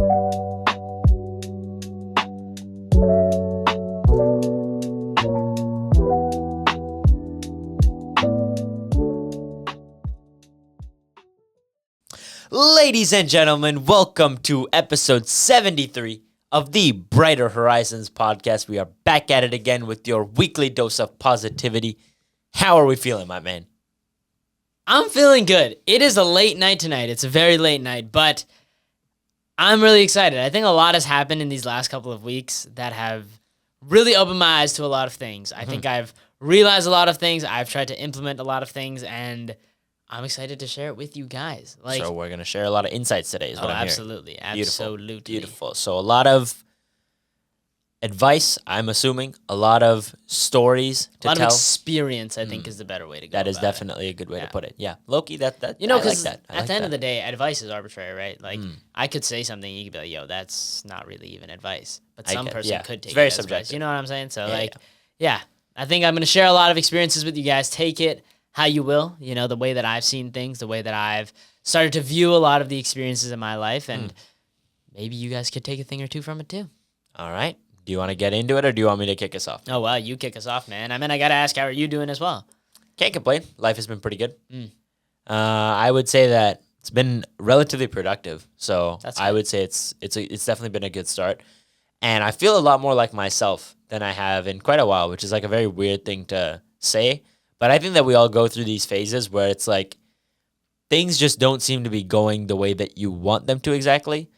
Ladies and gentlemen, welcome to episode 73 of the Brighter Horizons podcast. We are back at it again with your weekly dose of positivity. How are we feeling, my man? I'm feeling good. It is a late night tonight. It's a very late night, but I'm really excited. I think a lot has happened in these last couple of weeks that have really opened my eyes to a lot of things. I think I've realized a lot of things. I've tried to implement a lot of things, and I'm excited to share it with you guys. So we're going to share a lot of insights today is what I'm hearing. Absolutely. Beautiful. So a lot of advice, I'm assuming, a lot of stories to tell. A lot of experience, I think, is the better way to go. That is definitely a good way to put it. Yeah. Loki, that you know, because at the end of the day, advice is arbitrary, right? Like, I could say something, you could be like, yo, that's not really even advice. But some person could take it as advice. You know what I'm saying? So, I think I'm going to share a lot of experiences with you guys. Take it how you will, you know, the way that I've seen things, the way that I've started to view a lot of the experiences in my life, and maybe you guys could take a thing or two from it too. All right. Do you want to get into it, or do you want me to kick us off? Oh, well, you kick us off, man. I mean, I got to ask, how are you doing as well? Can't complain. Life has been pretty good. I would say that it's been relatively productive, so I would say it's definitely been a good start, and I feel a lot more like myself than I have in quite a while, which is like a very weird thing to say. But I think that we all go through these phases where it's like things just don't seem to be going the way that you want them to exactly.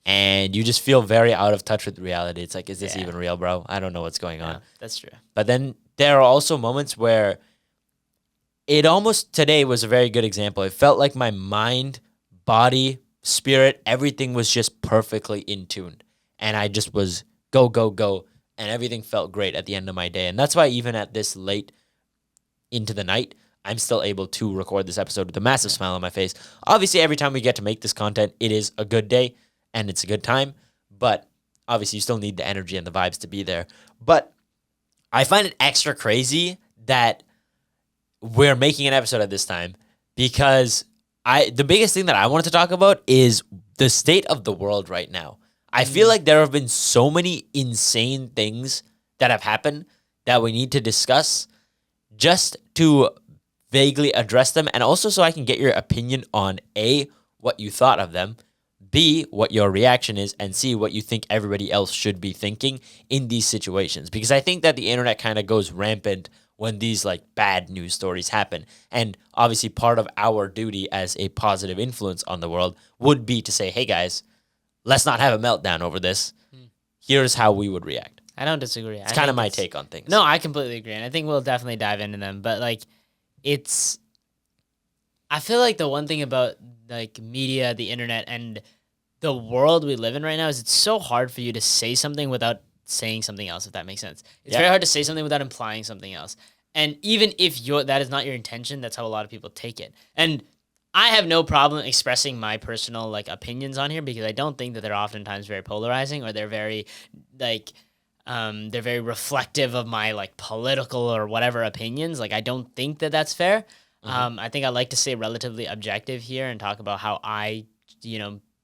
And you just feel very out of touch with reality. It's like, is this even real, bro? I don't know what's going on. That's true. But then there are also moments where today was a very good example. It felt like my mind, body, spirit, everything was just perfectly in tune. And I just was go, go, go. And everything felt great at the end of my day. And that's why even at this late into the night, I'm still able to record this episode with a massive smile on my face. Obviously, every time we get to make this content, it is a good day and it's a good time, but obviously you still need the energy and the vibes to be there. But I find it extra crazy that we're making an episode at this time because the biggest thing that I wanted to talk about is the state of the world right now. I feel like there have been so many insane things that have happened that we need to discuss just to vaguely address them, and also so I can get your opinion on A, what you thought of them, B, what your reaction is, and C, what you think everybody else should be thinking in these situations. Because I think that the internet kind of goes rampant when these like bad news stories happen. And obviously part of our duty as a positive influence on the world would be to say, hey guys, let's not have a meltdown over this. Here's how we would react. I don't disagree. It's kind of my take on things. No, I completely agree. And I think we'll definitely dive into them. But like, I feel like the one thing about like media, the internet, and the world we live in right now is it's so hard for you to say something without saying something else, if that makes sense. It's very hard to say something without implying something else. And even if that is not your intention, that's how a lot of people take it. And I have no problem expressing my personal like opinions on here because I don't think that they're oftentimes very polarizing or they're very like they're very reflective of my like political or whatever opinions. Like I don't think that that's fair. I think I like to stay relatively objective here and talk about how I,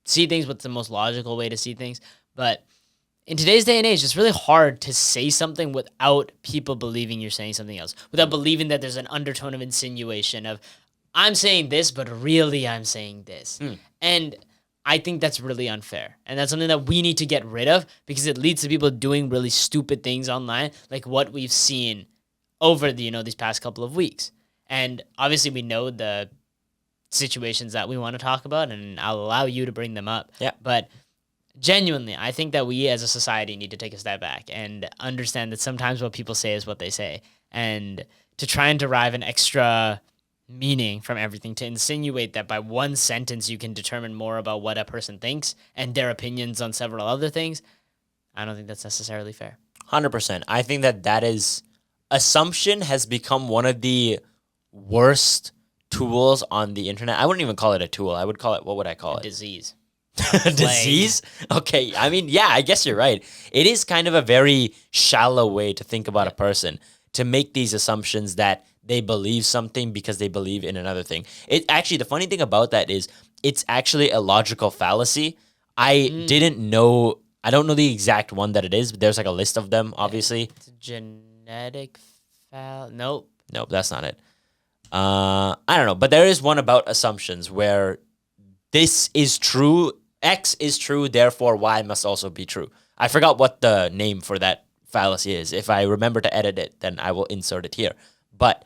see things, what's the most logical way to see things. But in today's day and age, it's really hard to say something without people believing you're saying something else, without believing that there's an undertone of insinuation of I'm saying this, but really I'm saying this. And I think that's really unfair. And that's something that we need to get rid of because it leads to people doing really stupid things online, like what we've seen over these past couple of weeks. And obviously we know the situations that we want to talk about, and I'll allow you to bring them up. Yeah. But genuinely, I think that we as a society need to take a step back and understand that sometimes what people say is what they say. And to try and derive an extra meaning from everything, to insinuate that by one sentence you can determine more about what a person thinks and their opinions on several other things, I don't think that's necessarily fair. 100%. I think that is assumption has become one of the worst tools on the internet. I wouldn't even call it a tool. I would call it, what would I call it? Disease. Disease? Okay. I mean, yeah, I guess you're right. It is kind of a very shallow way to think about a person, to make these assumptions that they believe something because they believe in another thing. It actually, the funny thing about that is it's actually a logical fallacy. I didn't know. I don't know the exact one that it is, but there's like a list of them, obviously. It's a genetic Nope. Nope, that's not it. I don't know, but there is one about assumptions where this is true, X is true, therefore Y must also be true. I forgot what the name for that fallacy is. If I remember to edit it, then I will insert it here. But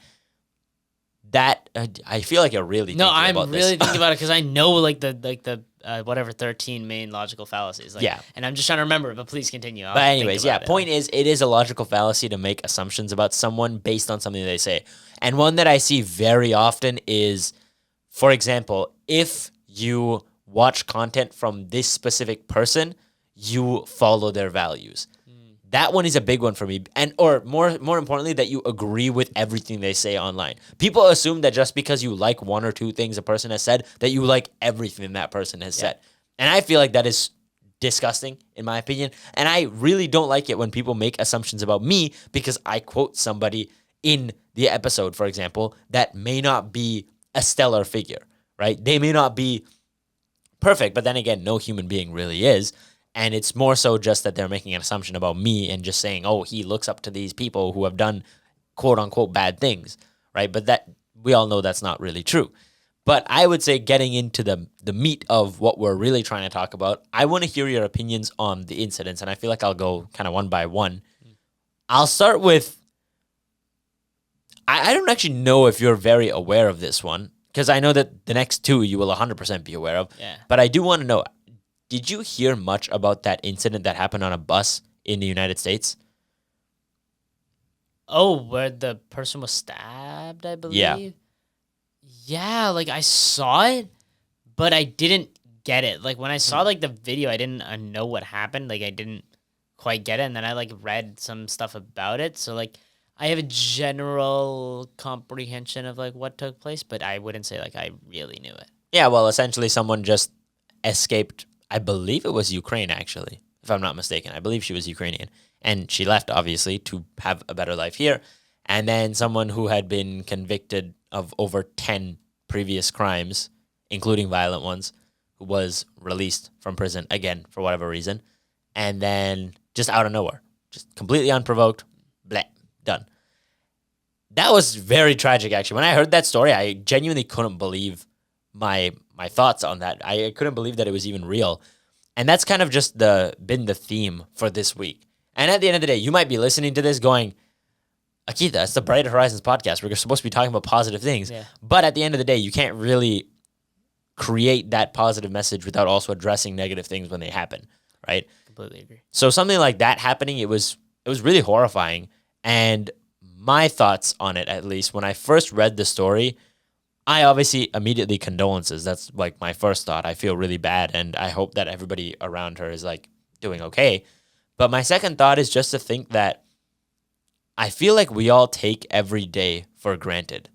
that I feel like you're really No, thinking I'm about really this. thinking about it because I know like the whatever 13 main logical fallacies. Like, Yeah. And I'm just trying to remember. But please continue. I'll But think anyways, about yeah, it. point is, it is a logical fallacy to make assumptions about someone based on something they say. And one that I see very often is, for example, if you watch content from this specific person, you follow their values. That one is a big one for me. And or more importantly, that you agree with everything they say online. People assume that just because you like one or two things a person has said, that you like everything that person has said. And I feel like that is disgusting, in my opinion. And I really don't like it when people make assumptions about me because I quote somebody in the episode, for example, that may not be a stellar figure, right? They may not be perfect, but then again, no human being really is. And it's more so just that they're making an assumption about me and just saying, oh, he looks up to these people who have done quote unquote bad things, right? But that we all know that's not really true. But I would say getting into the meat of what we're really trying to talk about, I want to hear your opinions on the incidents. And I feel like I'll go kind of one by one. I'll start with, I don't actually know if you're very aware of this one, because I know that the next two you will 100% be aware of. Yeah. But I do want to know, did you hear much about that incident that happened on a bus in the United States? Oh, where the person was stabbed, I believe. Yeah. Yeah, like I saw it, but I didn't get it. Like when I saw like the video, I didn't know what happened. Like I didn't quite get it, and then I like read some stuff about it. So like I have a general comprehension of like what took place, but I wouldn't say like I really knew it. Yeah, well, essentially someone just escaped. I believe it was Ukraine, actually, if I'm not mistaken. I believe she was Ukrainian. And she left, obviously, to have a better life here. And then someone who had been convicted of over 10 previous crimes, including violent ones, who was released from prison, again, for whatever reason. And then just out of nowhere, just completely unprovoked, bleh, done. That was very tragic, actually. When I heard that story, I genuinely couldn't believe my thoughts on that. I couldn't believe that it was even real. And that's kind of just been the theme for this week. And at the end of the day, you might be listening to this going, Akita, it's the Brighter Horizons podcast. We're supposed to be talking about positive things. Yeah. But at the end of the day, you can't really create that positive message without also addressing negative things when they happen, right? Completely agree. So something like that happening, it was really horrifying. And my thoughts on it, at least, when I first read the story, I obviously immediately condolences. That's like my first thought. I feel really bad, and I hope that everybody around her is like doing okay. But my second thought is just to think that I feel like we all take every day for granted.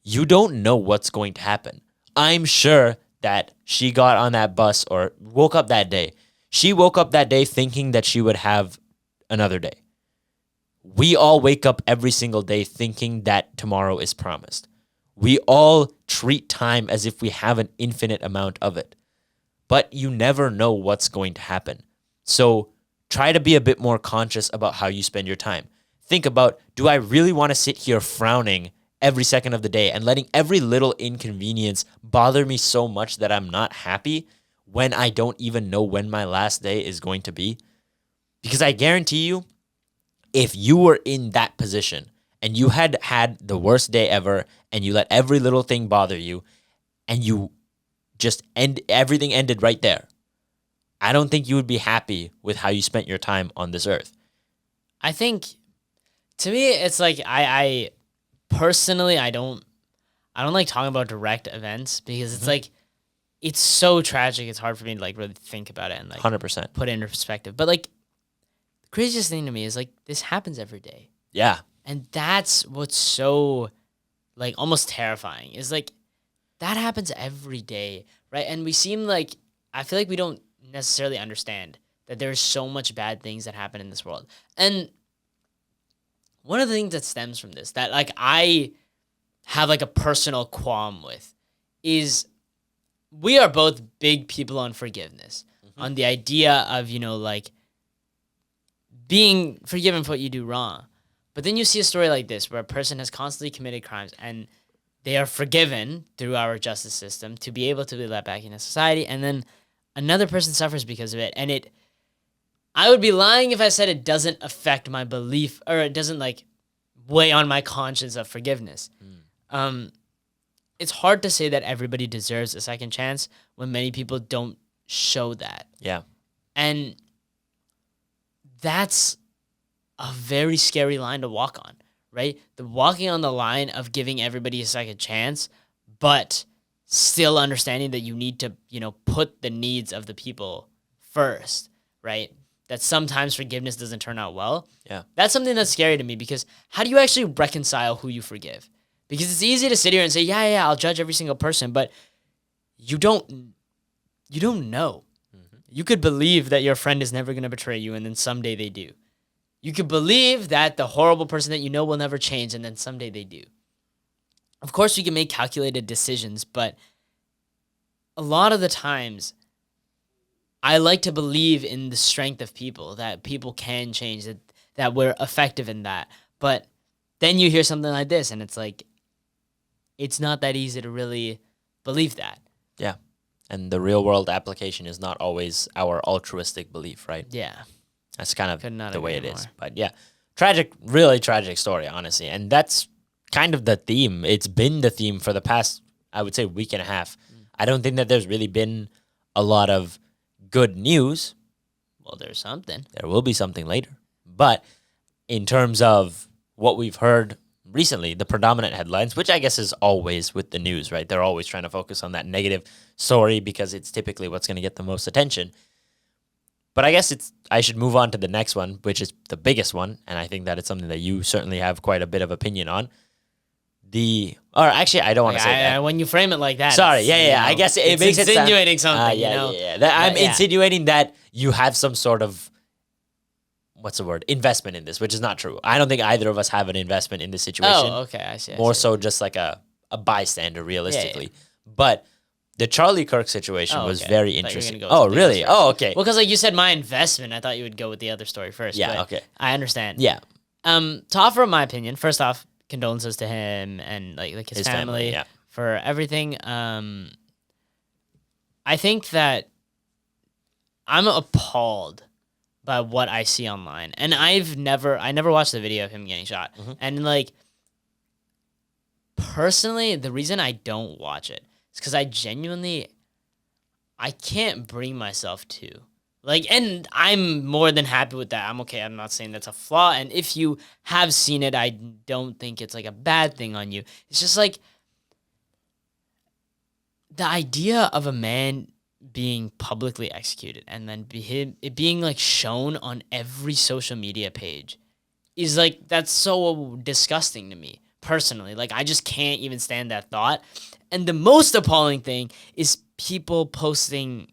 You don't know what's going to happen. I'm sure that she got on that bus or woke up that day. She woke up that day thinking that she would have another day. We all wake up every single day thinking that tomorrow is promised. We all treat time as if we have an infinite amount of it. But you never know what's going to happen. So try to be a bit more conscious about how you spend your time. Think about, do I really want to sit here frowning every second of the day and letting every little inconvenience bother me so much that I'm not happy when I don't even know when my last day is going to be? Because I guarantee you, if you were in that position and you had the worst day ever and you let every little thing bother you and you just everything ended right there, I don't think you would be happy with how you spent your time on this earth. I think, to me, it's like I personally I don't like talking about direct events because it's like it's so tragic. It's hard for me to like really think about it and like 100%. put it into perspective. But like the craziest thing to me is like this happens every day, Yeah. and that's what's so like almost terrifying. Is like that happens every day, right? And we seem like I feel like we don't necessarily understand that there's so much bad things that happen in this world. And one of the things that stems from this that like I have like a personal qualm with is we are both big people on forgiveness. on the idea of, like being forgiven for what you do wrong. But then you see a story like this where a person has constantly committed crimes and they are forgiven through our justice system to be able to be let back into society, and then another person suffers because of it. And I would be lying if I said it doesn't affect my belief, or it doesn't like weigh on my conscience of forgiveness. It's hard to say that everybody deserves a second chance when many people don't show that. Yeah. And that's a very scary line to walk on, right? The walking on the line of giving everybody a second chance, but still understanding that you need to, put the needs of the people first, right? That sometimes forgiveness doesn't turn out well. Yeah. That's something that's scary to me, because how do you actually reconcile who you forgive? Because it's easy to sit here and say, yeah, I'll judge every single person, but you don't know. Mm-hmm. You could believe that your friend is never going to betray you, and then someday they do. You could believe that the horrible person that you know will never change, and then someday they do. Of course, you can make calculated decisions, but a lot of the times, I like to believe in the strength of people, that people can change, that we're effective in that. But then you hear something like this, and it's like, it's not that easy to really believe that. Yeah. And the real world application is not always our altruistic belief, right? Yeah. That's kind of the way it is. But yeah, really tragic story, honestly. And that's kind of the theme. It's been the theme for the past, I would say, week and a half. I don't think that there's really been a lot of good news. Well, there's something. There will be something later. But in terms of what we've heard recently, the predominant headlines, which I guess is always with the news, right? They're always trying to focus on that negative story because it's typically what's going to get the most attention. But I guess I should move on to the next one, which is the biggest one, and I think that it's something that you certainly have quite a bit of opinion on. Actually, I don't want to say that. When you frame it like that. Sorry, I guess it makes it sound... insinuating something, I'm insinuating that you have some sort of, what's the word, investment in this, which is not true. I don't think either of us have an investment in this situation. Oh, okay, I see. More so just like a bystander, realistically. Yeah. But the Charlie Kirk situation was very interesting. Oh, really? Oh, okay. Well, because like you said, my investment, I thought you would go with the other story first. Yeah, okay. I understand. Yeah. To offer my opinion, first off, condolences to him and like his family for everything. I think that I'm appalled by what I see online, and I never watched the video of him getting shot. Mm-hmm. And like, personally, the reason I don't watch it is because I can't bring myself to. Like, and I'm more than happy with that. I'm okay. I'm not saying that's a flaw. And if you have seen it, I don't think it's like a bad thing on you. It's just like the idea of a man being publicly executed and then it being like shown on every social media page is like, that's so disgusting to me personally. Like, I just can't even stand that thought. And the most appalling thing is people posting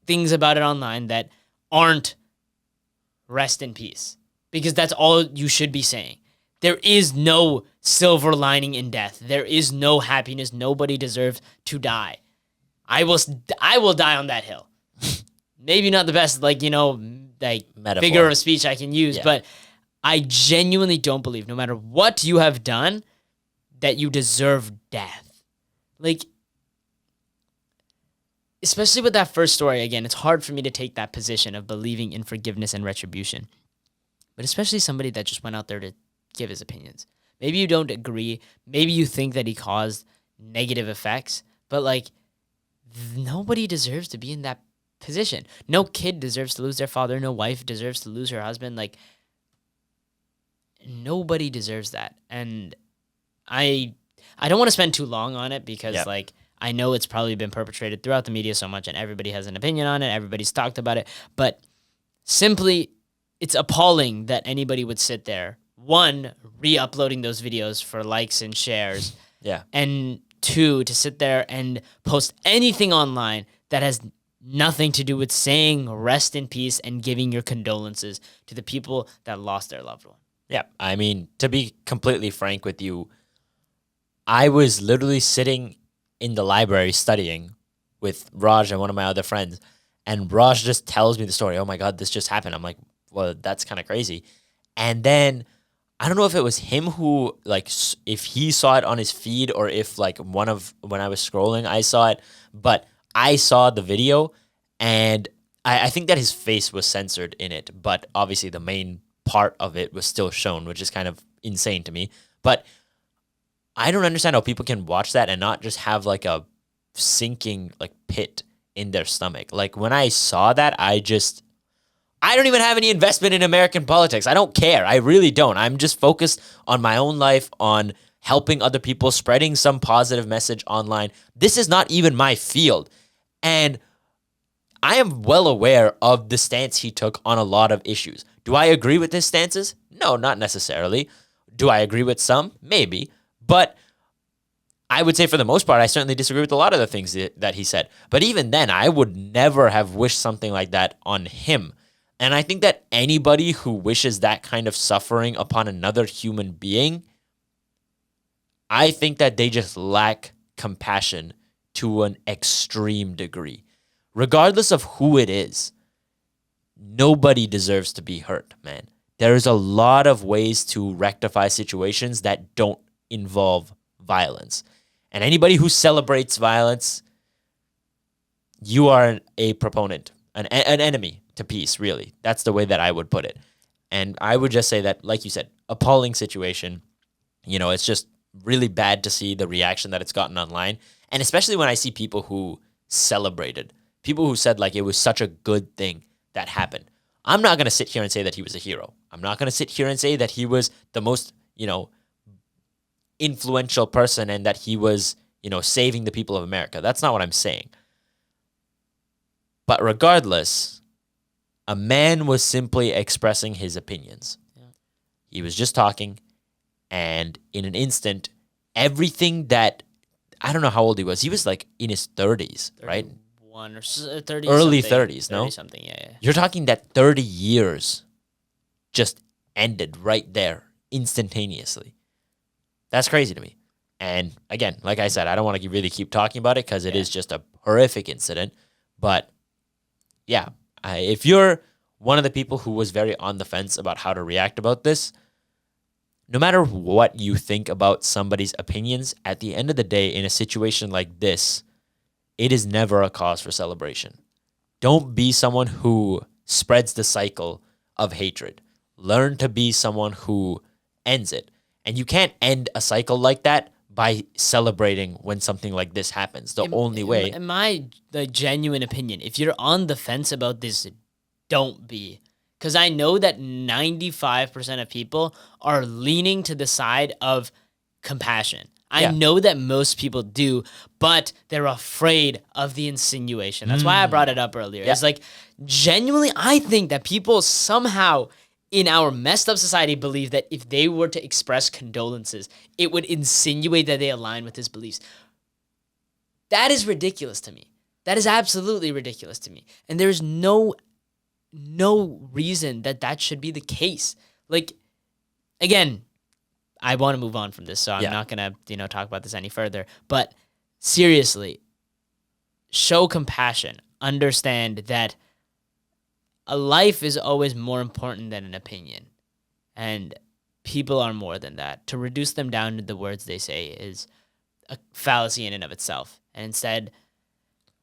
things about it online that aren't rest in peace, because that's all you should be saying. There is no silver lining in death. There is no happiness. Nobody deserves to die. I will die on that hill. Maybe not the best, metaphor, figure of speech I can use, but I genuinely don't believe, no matter what you have done, that you deserve death. Like, especially with that first story, again, it's hard for me to take that position of believing in forgiveness and retribution. But especially somebody that just went out there to give his opinions. Maybe you don't agree. Maybe you think that he caused negative effects. But, like, nobody deserves to be in that position. No kid deserves to lose their father. No wife deserves to lose her husband. Like, nobody deserves that. And I don't want to spend too long on it because, I know it's probably been perpetrated throughout the media so much and everybody has an opinion on it. Everybody's talked about it. But simply, it's appalling that anybody would sit there, one, re-uploading those videos for likes and shares. Yeah. And two, to sit there and post anything online that has nothing to do with saying rest in peace and giving your condolences to the people that lost their loved one. Yeah. I mean, to be completely frank with you, I was literally sitting in the library studying with Raj and one of my other friends, And Raj just tells me the story. Oh my God, this just happened. I'm like, well, that's kind of crazy. And then I don't know if it was him who, like, if he saw it on his feed or if, like, when I was scrolling, I saw it. But I saw the video, and I think that his face was censored in it. But obviously, the main part of it was still shown, which is kind of insane to me. But I don't understand how people can watch that and not just have, like, a sinking, like, pit in their stomach. Like, when I saw that, I don't even have any investment in American politics. I don't care. I really don't. I'm just focused on my own life, on helping other people, spreading some positive message online. This is not even my field. And I am well aware of the stance he took on a lot of issues. Do I agree with his stances? No, not necessarily. Do I agree with some? Maybe. But I would say for the most part, I certainly disagree with a lot of the things that he said. But even then, I would never have wished something like that on him. And I think that anybody who wishes that kind of suffering upon another human being, I think that they just lack compassion to an extreme degree. Regardless of who it is, nobody deserves to be hurt, man. There's a lot of ways to rectify situations that don't involve violence. And anybody who celebrates violence, you are a proponent, an enemy to peace, really. That's the way that I would put it. And I would just say that, like you said, appalling situation. You know, it's just really bad to see the reaction that it's gotten online. And especially when I see people who celebrated, people who said, like, it was such a good thing that happened. I'm not going to sit here and say that he was a hero. I'm not going to sit here and say that he was the most, influential person and that he was, saving the people of America. That's not what I'm saying. But regardless, a man was simply expressing his opinions. Yeah. He was just talking, and in an instant, everything that, I don't know how old he was. He was like in his 30s, right? 31 or 30. Early 30s, no? 30 something, yeah. You're talking that 30 years just ended right there, instantaneously. That's crazy to me. And again, like I said, I don't want to really keep talking about it because it is just a horrific incident. But yeah, if you're one of the people who was very on the fence about how to react about this, no matter what you think about somebody's opinions, at the end of the day, in a situation like this, it is never a cause for celebration. Don't be someone who spreads the cycle of hatred. Learn to be someone who ends it. And you can't end a cycle like that by celebrating when something like this happens. The only way. In my genuine opinion, if you're on the fence about this, don't be. Because I know that 95% of people are leaning to the side of compassion. I know that most people do, but they're afraid of the insinuation. That's why I brought it up earlier. It's like, genuinely, I think that people somehow in our messed up society believe that if they were to express condolences, it would insinuate that they align with his beliefs. That is ridiculous to me. That is absolutely ridiculous to me. And there's no reason that should be the case. Like, again, I want to move on from this, so I'm not going to, talk about this any further. But seriously, show compassion. Understand that a life is always more important than an opinion. And people are more than that. To reduce them down to the words they say is a fallacy in and of itself. And instead,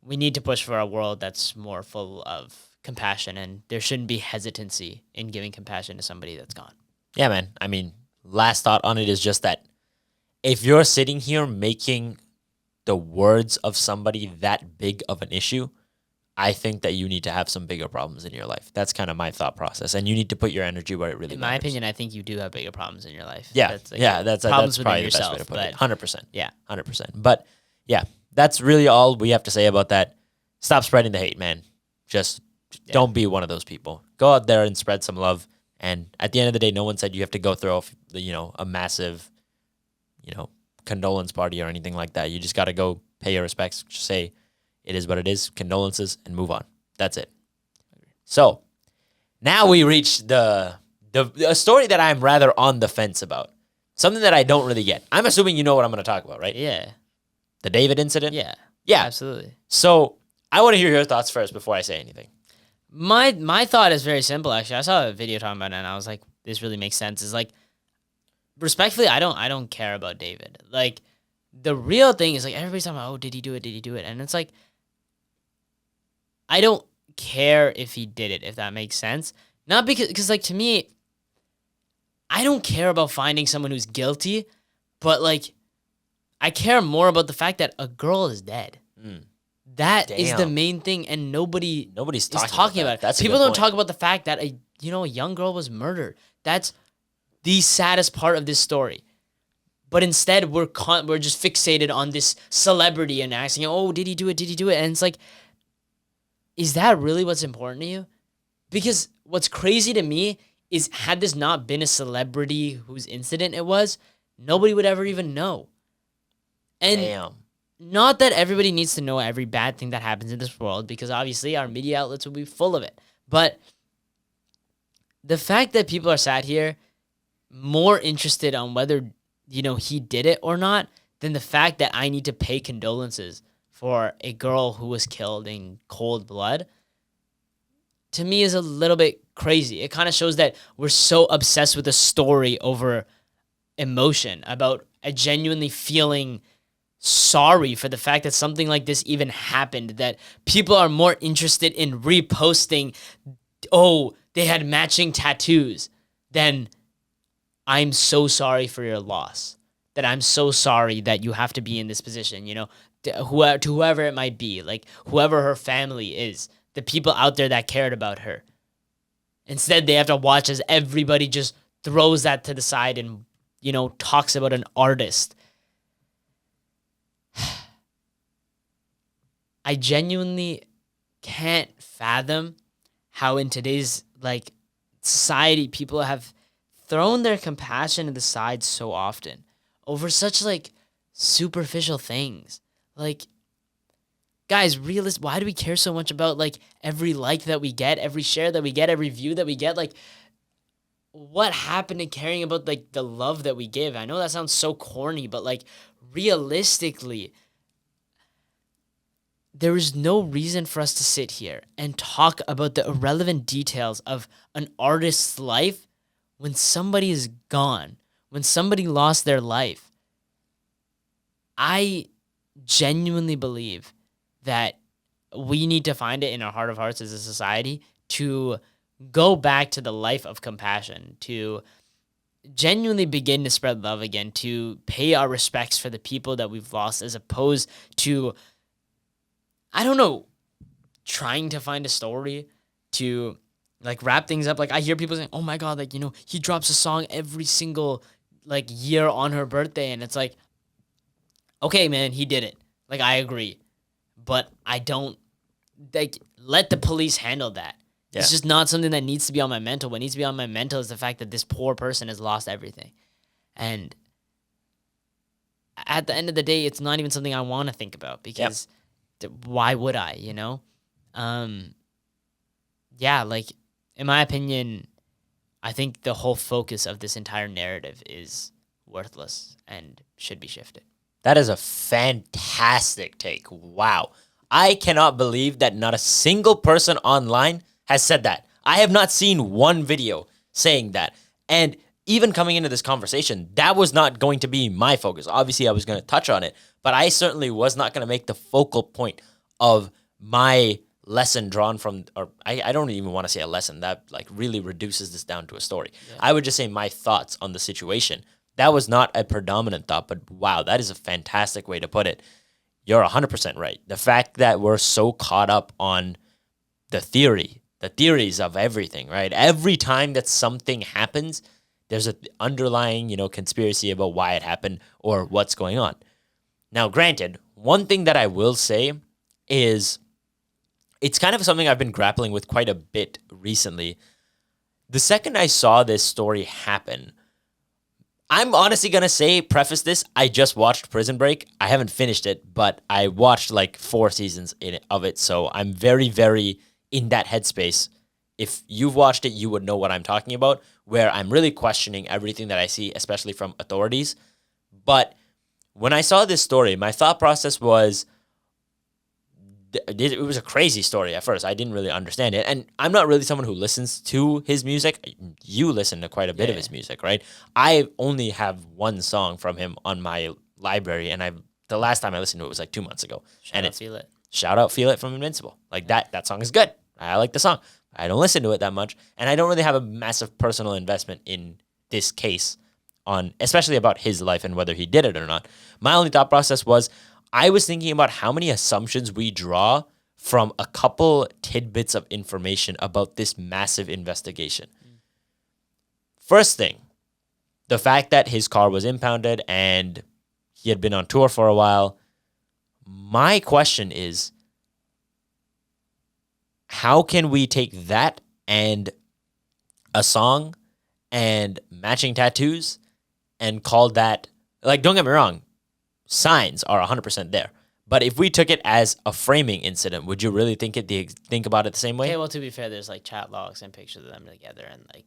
we need to push for a world that's more full of compassion, and there shouldn't be hesitancy in giving compassion to somebody that's gone. Yeah, man. I mean, last thought on it is just that if you're sitting here making the words of somebody that big of an issue, I think that you need to have some bigger problems in your life. That's kind of my thought process, and you need to put your energy where it really matters. In my opinion, I think you do have bigger problems in your life. Yeah, that's probably the best way to put it. 100%. Yeah, 100%. But yeah, that's really all we have to say about that. Stop spreading the hate, man. Just don't be one of those people. Go out there and spread some love. And at the end of the day, no one said you have to go throw a massive, condolence party or anything like that. You just got to go pay your respects. Just say it is what it is. Condolences and move on. That's it. So now we reach a story that I'm rather on the fence about. Something that I don't really get. I'm assuming you know what I'm going to talk about, right? Yeah. The David incident? Yeah. Yeah. Absolutely. So I want to hear your thoughts first before I say anything. My thought is very simple. Actually, I saw a video talking about it, and I was like, this really makes sense. Is like, respectfully, I don't care about David. Like, the real thing is like everybody's talking about, oh, did he do it? Did he do it? And it's like, I don't care if he did it, if that makes sense. Not because like to me, I don't care about finding someone who's guilty, but like, I care more about the fact that a girl is dead. That is the main thing, and nobody's talking about it. That's People don't talk about the fact that a young girl was murdered. That's the saddest part of this story. But instead, we're just fixated on this celebrity and asking, oh, did he do it? Did he do it? And it's like, is that really what's important to you? Because what's crazy to me is, had this not been a celebrity whose incident it was, nobody would ever even know. And not that everybody needs to know every bad thing that happens in this world, because obviously our media outlets will be full of it. But the fact that people are sat here more interested on whether, he did it or not, than the fact that I need to pay condolences for a girl who was killed in cold blood, to me is a little bit crazy. It kind of shows that we're so obsessed with a story over emotion, about a genuinely feeling sorry for the fact that something like this even happened, that people are more interested in reposting, oh, they had matching tattoos, than I'm so sorry for your loss, that I'm so sorry that you have to be in this position, to whoever it might be, like whoever her family is, the people out there that cared about her. Instead, they have to watch as everybody just throws that to the side and, talks about an artist. I genuinely can't fathom how in today's society people have thrown their compassion to the side so often over such superficial things. Like, guys, why do we care so much about every like that we get, every share that we get, every view that we get? Like, what happened to caring about the love that we give? I know that sounds so corny, but realistically, there is no reason for us to sit here and talk about the irrelevant details of an artist's life when somebody is gone, when somebody lost their life. I genuinely believe that we need to find it in our heart of hearts as a society to go back to the life of compassion, to genuinely begin to spread love again, to pay our respects for the people that we've lost, as opposed to, I don't know, trying to find a story to wrap things up. I hear people saying, oh my God, he drops a song every single year on her birthday. And it's like, okay, man, he did it. I agree. But I don't, let the police handle that. Yeah. It's just not something that needs to be on my mental. What needs to be on my mental is the fact that this poor person has lost everything. And at the end of the day, it's not even something I want to think about, because why would I, in my opinion, I think the whole focus of this entire narrative is worthless and should be shifted. That is a fantastic take. Wow. I cannot believe that not a single person online has said that. I have not seen one video saying that. And even coming into this conversation, that was not going to be my focus. Obviously, I was going to touch on it, but I certainly was not going to make the focal point of my lesson drawn from, or I don't even want to say a lesson. That really reduces this down to a story. Yeah. I would just say my thoughts on the situation. That was not a predominant thought, but wow, that is a fantastic way to put it. You're 100% right. The fact that we're so caught up on the theories of everything, right? Every time that something happens, there's an underlying, conspiracy about why it happened or what's going on. Now, granted, one thing that I will say is it's kind of something I've been grappling with quite a bit recently. The second I saw this story happen, I'm honestly going to preface this, I just watched Prison Break. I haven't finished it, but I watched 4 seasons of it, so I'm very, very in that headspace. If you've watched it, you would know what I'm talking about, where I'm really questioning everything that I see, especially from authorities. But when I saw this story, my thought process was, it was a crazy story at first. I didn't really understand it. And I'm not really someone who listens to his music. You listen to quite a bit of his music, right? I only have one song from him on my library, and the last time I listened to it was like 2 months ago. Feel It. Shout out Feel It from Invincible. Like that song is good. I like the song. I don't listen to it that much, and I don't really have a massive personal investment in this case especially about his life and whether he did it or not. My only thought process was I was thinking about how many assumptions we draw from a couple tidbits of information about this massive investigation. First thing, the fact that his car was impounded and he had been on tour for a while. My question is, how can we take that and a song and matching tattoos and call that, like, don't get me wrong, signs are 100% there. But if we took it as a framing incident, would you really think about it the same way? Okay, well, to be fair, there's like chat logs and pictures of them together and like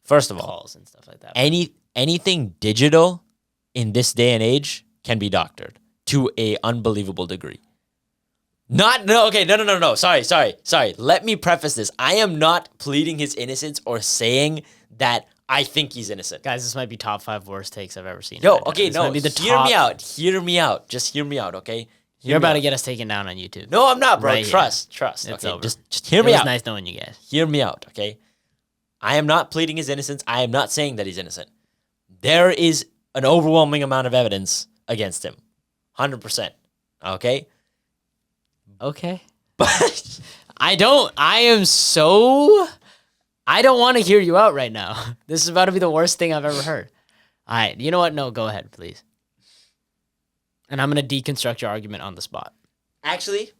First of all, calls and stuff like that. Anything digital in this day and age can be doctored to a unbelievable degree. No. Sorry. Let me preface this. I am not pleading his innocence or saying that I think he's innocent. Guys, this might be top 5 worst takes I've ever seen. Yo, okay, no, hear me out. Just hear me out, okay? You're about to get us taken down on YouTube. No, I'm not, bro. Right Trust. It's okay, over. Just hear me out. It was nice knowing you guys. Hear me out, okay? I am not pleading his innocence. I am not saying that he's innocent. There is an overwhelming amount of evidence against him. 100%. Okay? Okay. But I don't want to hear you out right now. This is about to be the worst thing I've ever heard. All right. You know what? No, go ahead, please. And I'm going to deconstruct your argument on the spot. actually,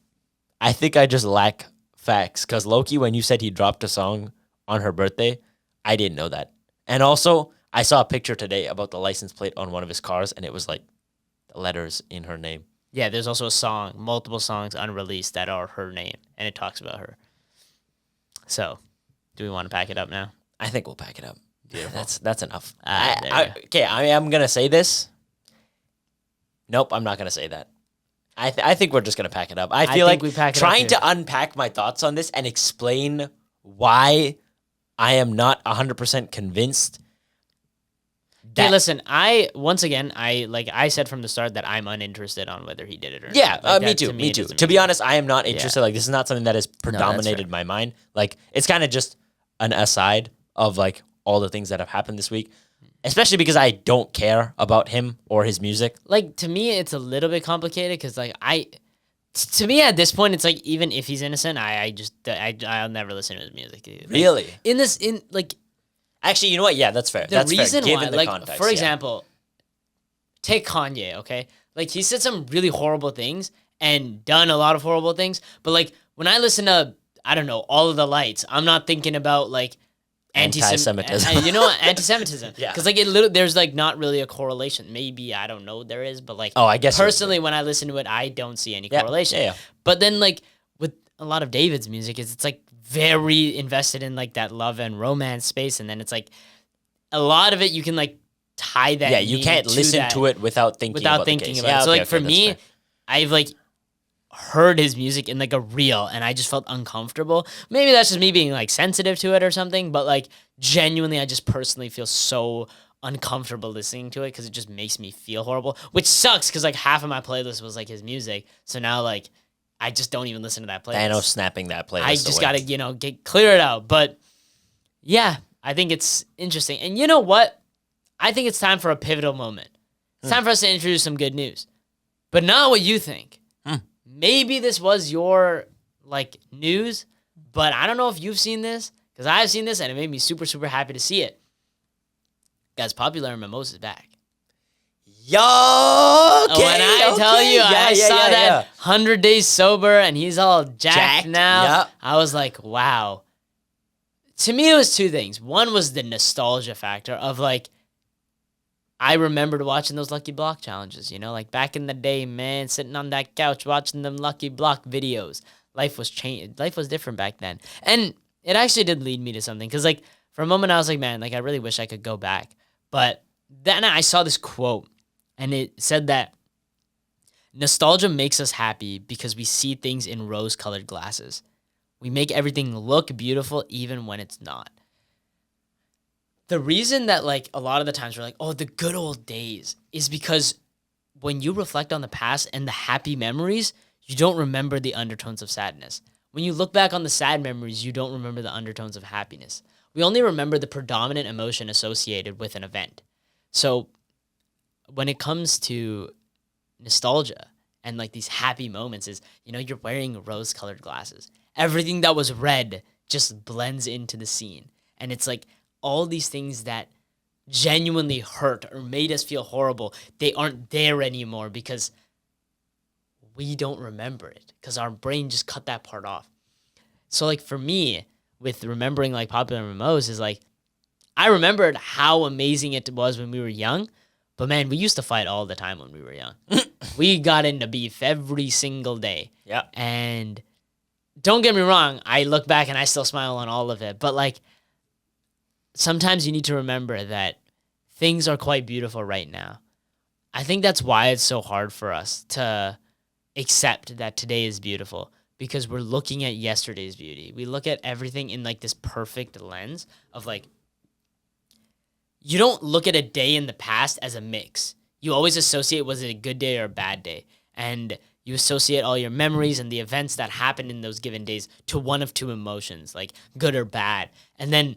I think I just lack facts. Because Loki, when you said he dropped a song on her birthday, I didn't know that. And also, I saw a picture today about the license plate on one of his cars, and it was like the letters in her name. Yeah, there's also a song, multiple songs unreleased that are her name, and it talks about her. So, do we want to pack it up now? I think we'll pack it up. Beautiful. That's enough. There I am gonna say this. Nope, I'm not gonna say that. I think we're just gonna pack it up. I feel think like we pack it up trying too. to unpack my thoughts on this and explain why I am not 100% convinced. Hey, listen, I said from the start that I'm uninterested on whether he did it or not. Yeah, Like, me that, too. me, Me it too. doesn't To be mean- honest, I am not interested. Like, this is not something that has predominated fair. my mind. Like, it's kind of just an aside of like all the things that have happened this week, especially because I don't care about him or his music. Like, to me, it's a little bit complicated because, like, to me, at this point, it's like, even if he's innocent, I'll never listen to his music. Dude. Like, Really? Actually, you know what? Yeah, that's fair. The That's reason fair, why, given the like, context. for yeah. example, take Kanye, okay? Like, he said some really horrible things and done a lot of horrible things, but, like, when I listen to, I don't know, All of the Lights, I'm not thinking about, like, Anti-Semitism. You know what? Anti-Semitism. Yeah. Because, like, there's, like, not really a correlation. Maybe, I don't know, there is, but, like, Oh, I guess you're personally, when I listen to it, I don't see any Yeah, correlation. yeah. But then, like, with a lot of David's music, it's like, very invested in, like, that love and romance space, and then it's, like, a lot of it you can like tie that. Yeah, you can't listen to it without thinking about the case. about Yeah, it. So okay, like for okay, that's me, fair. I've like heard his music in like a reel and I just felt uncomfortable. Maybe that's just me being like sensitive to it or something, but like genuinely I just personally feel so uncomfortable listening to it because it just makes me feel horrible, which sucks because like half of my playlist was like his music. So now like I just don't even listen to that playlist. Thanos snapping that playlist I just away. gotta, clear it out. But yeah, I think it's interesting. And you know what? I think it's time for a pivotal moment. It's time for us to introduce some good news. But not what you think. Maybe this was your like news, but I don't know if you've seen this, because I've seen this and it made me super, super happy to see it. Guys, Popular Mimosa's back. Yo, okay, When I tell you, I saw that 100 Days Sober and he's all jacked now. yeah. I was like, wow. To me, it was two things. One was the nostalgia factor of like, I remembered watching those Lucky Block challenges, like back in the day, man, sitting on that couch watching them Lucky Block videos. Life was changed. Life was different back then. And it actually did lead me to something. Because like for a moment, I was like, man, like I really wish I could go back. But then I saw this quote and it said that Nostalgia makes us happy because we see things in rose-colored glasses. We make everything look beautiful even when it's not. The reason that like a lot of the times we're like, oh, the good old days is because when you reflect on the past and the happy memories, you don't remember the undertones of sadness. When you look back on the sad memories, you don't remember the undertones of happiness. We only remember the predominant emotion associated with an event. So when it comes to nostalgia and like these happy moments is, you're wearing rose-colored glasses. Everything that was red just blends into the scene. And it's like all these things that genuinely hurt or made us feel horrible, they aren't there anymore because we don't remember it because our brain just cut that part off. So like for me, with remembering like popular MMOs is like, I remembered how amazing it was when we were young, but man, we used to fight all the time when we were young. We got into beef every single day. Yeah. And don't get me wrong, I look back and I still smile on all of it, but like sometimes you need to remember that things are quite beautiful right now. I think that's why it's so hard for us to accept that today is beautiful because we're looking at yesterday's beauty. We look at everything in like this perfect lens of like, you don't look at a day in the past as a mix. You always associate, was it a good day or a bad day? And you associate all your memories and the events that happened in those given days to one of two emotions, like good or bad. And then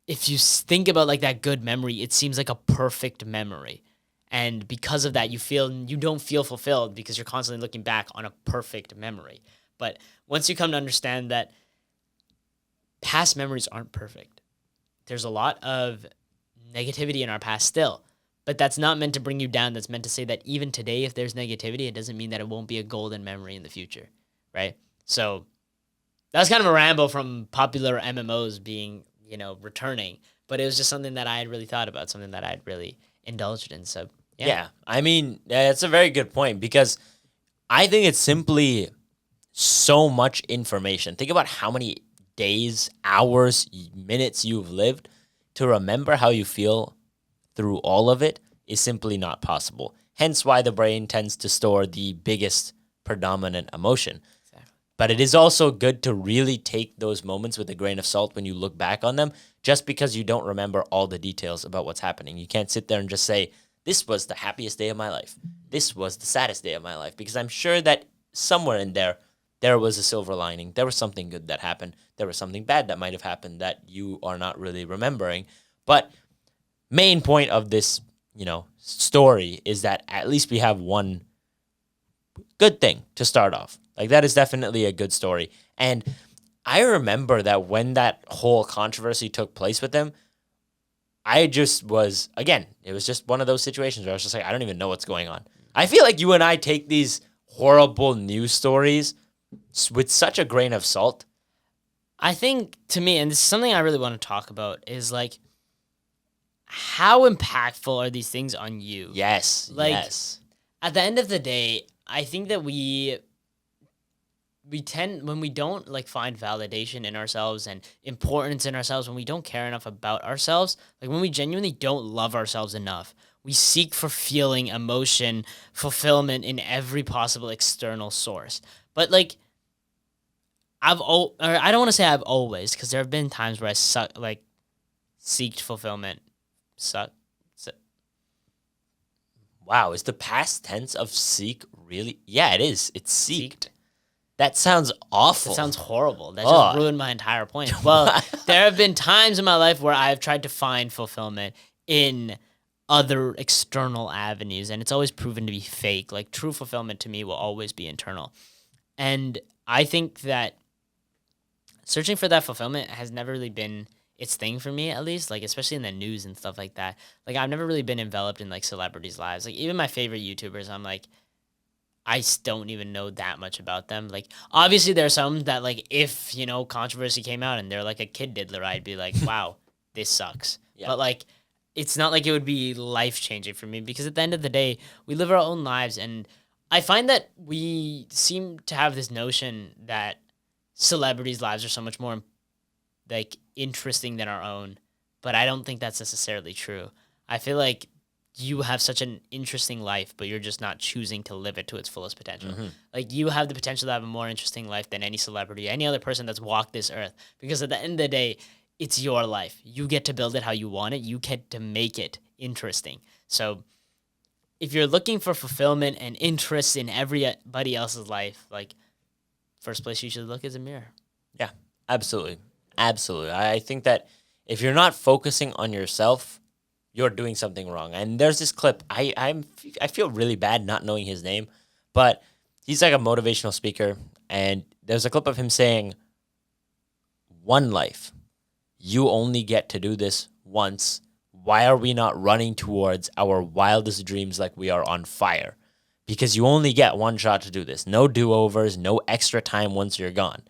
if you think about like that good memory, it seems like a perfect memory. And because of that, you don't feel fulfilled because you're constantly looking back on a perfect memory. But once you come to understand that past memories aren't perfect, there's a lot of negativity in our past still. But that's not meant to bring you down. That's meant to say that even today, if there's negativity, it doesn't mean that it won't be a golden memory in the future, right? So that's kind of a ramble from popular MMOs being, returning. But it was just something that I had really thought about, something that I had really indulged in. So Yeah. I mean, it's a very good point because I think it's simply so much information. Think about how many days, hours, minutes you've lived to remember how you feel through all of it is simply not possible. Hence why the brain tends to store the biggest predominant emotion. Exactly. But it is also good to really take those moments with a grain of salt when you look back on them, just because you don't remember all the details about what's happening. You can't sit there and just say, this was the happiest day of my life. This was the saddest day of my life. Because I'm sure that somewhere in there was a silver lining. There was something good that happened. There was something bad that might have happened that you are not really remembering. But main point of this, story is that at least we have one good thing to start off. Like that is definitely a good story. And I remember that when that whole controversy took place with them, I just was, again, it was just one of those situations where I was just like, I don't even know what's going on. I feel like you and I take these horrible news stories with such a grain of salt. I think to me, and this is something I really want to talk about, is like, how impactful are these things on you? Yes. Like, yes. At the end of the day, I think that we tend, when we don't like find validation in ourselves and importance in ourselves, when we don't care enough about ourselves, like when we genuinely don't love ourselves enough, we seek for feeling, emotion, fulfillment in every possible external source. But like, I don't want to say I've always, because there have been times where I seeked fulfillment. Wow, is the past tense of seek really? Yeah, it is. It's seeked. Seeked. That sounds awful. That sounds horrible. That just ruined my entire point. Well, there have been times in my life where I've tried to find fulfillment in other external avenues, and it's always proven to be fake. Like, true fulfillment to me will always be internal. And I think that searching for that fulfillment has never really been its thing for me, at least, like, especially in the news and stuff like that. Like, I've never really been enveloped in, like, celebrities' lives. Like, even my favorite YouTubers, I'm like, I don't even know that much about them. Like, obviously, there are some that, like, if, controversy came out and they're, like, a kid diddler, I'd be like, wow, this sucks. Yeah. But, like, it's not like it would be life-changing for me because at the end of the day, we live our own lives. And I find that we seem to have this notion that celebrities' lives are so much more, like, interesting than our own. But I don't think that's necessarily true. I feel like you have such an interesting life, but you're just not choosing to live it to its fullest potential. Mm-hmm. Like you have the potential to have a more interesting life than any celebrity, any other person that's walked this earth. Because at the end of the day, it's your life. You get to build it how you want it. You get to make it interesting. So if you're looking for fulfillment and interest in everybody else's life, like first place you should look is a mirror. Yeah, absolutely. Absolutely. I think that if you're not focusing on yourself, you're doing something wrong. And there's this clip. I feel really bad not knowing his name, but he's like a motivational speaker, and there's a clip of him saying, "One life. You only get to do this once. Why are we not running towards our wildest dreams like we are on fire? Because you only get one shot to do this. No do-overs, no extra time once you're gone.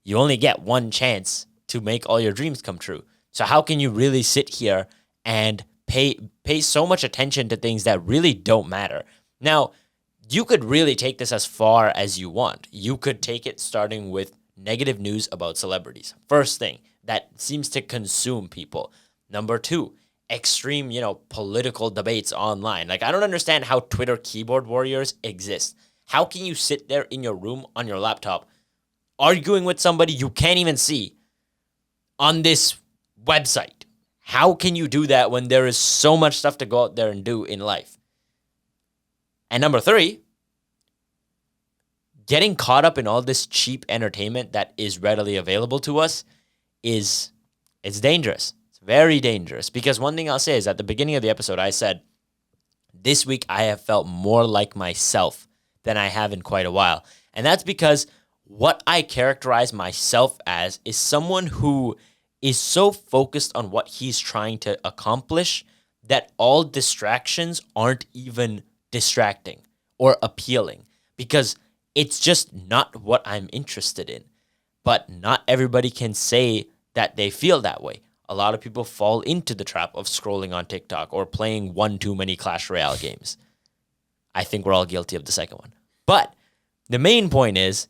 You only get one chance to make all your dreams come true. So how can you really sit here and pay so much attention to things that really don't matter?" Now, you could really take this as far as you want. You could take it starting with negative news about celebrities. First thing, that seems to consume people. Number two, extreme, political debates online. Like, I don't understand how Twitter keyboard warriors exist. How can you sit there in your room on your laptop arguing with somebody you can't even see on this website? How can you do that when there is so much stuff to go out there and do in life? And number three, getting caught up in all this cheap entertainment that is readily available to us it's dangerous. It's very dangerous. Because one thing I'll say is at the beginning of the episode, I said, this week I have felt more like myself than I have in quite a while. And that's because what I characterize myself as is someone who is so focused on what he's trying to accomplish that all distractions aren't even distracting or appealing, because it's just not what I'm interested in. But not everybody can say that they feel that way. A lot of people fall into the trap of scrolling on TikTok or playing one too many Clash Royale games. I think we're all guilty of the second one. But the main point is